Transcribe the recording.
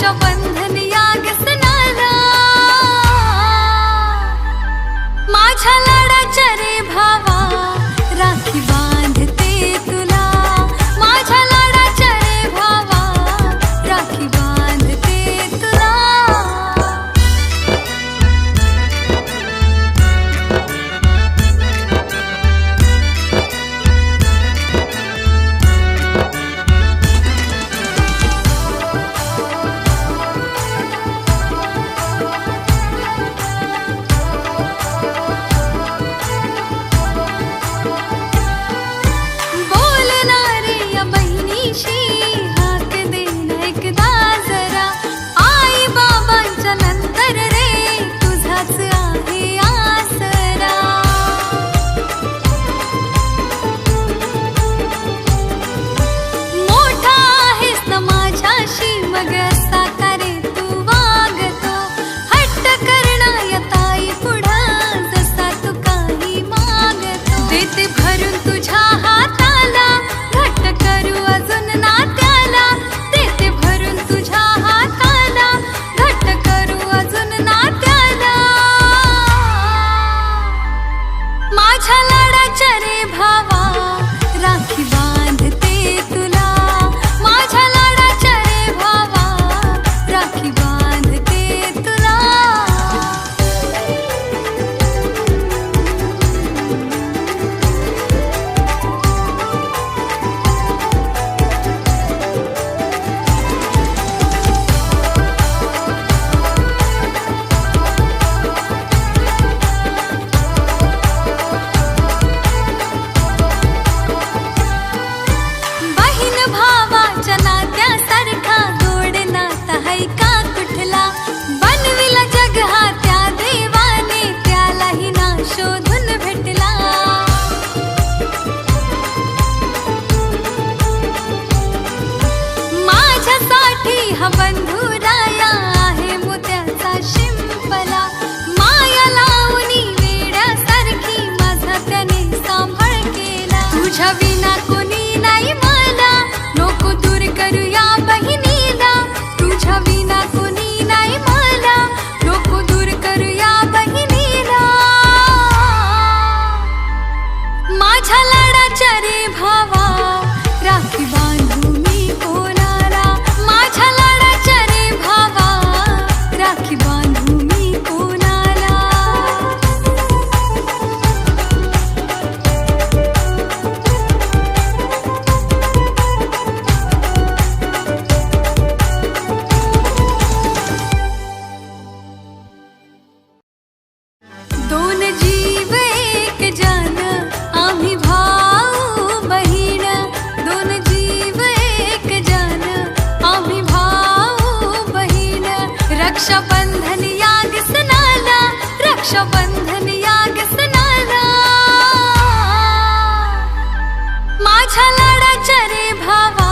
रक्षाबंधन याग सणाला माझ्या लाडाच्या रे भावा राखी बांधते तुला माझ्या लाडाच्या रे भावा राखी बांधते तुला माझ्या लाडाच्या रे भावा राखी बांधते तुला माझ्या लाडाच्या रे भावा राखी बांधते तुला नात्यासारखा गोड नाता है का कुठला बनविला जग हा त्या देवाने त्यालाही ना शोधून भेटला माझ्यासाठी हा बंधू राया आहे मोत्याचा शिंपला माया लावणी वेड्यासारखी माझा त्याने सांभाळ केला तुझ्या विना कोणी नाही मला नको दूर करूया बहिणीला तुझ्या विना कोणी नाही मला नको दूर करूया बहिणीला माझ्या लाडाच्या रे भावा राखी बांधू मी कोणाला माझ्या लाडाच्या रे भावा राखी बांधू मी कोणाला दोन जीव एक जन आम्ही भाऊ बहीण दोन जीव एक जन आम्ही भाऊ बहीण रक्षाबंधन याग सणाला रक्षाबंधन याग सणाला माझ्या लाडाच्या रे भावा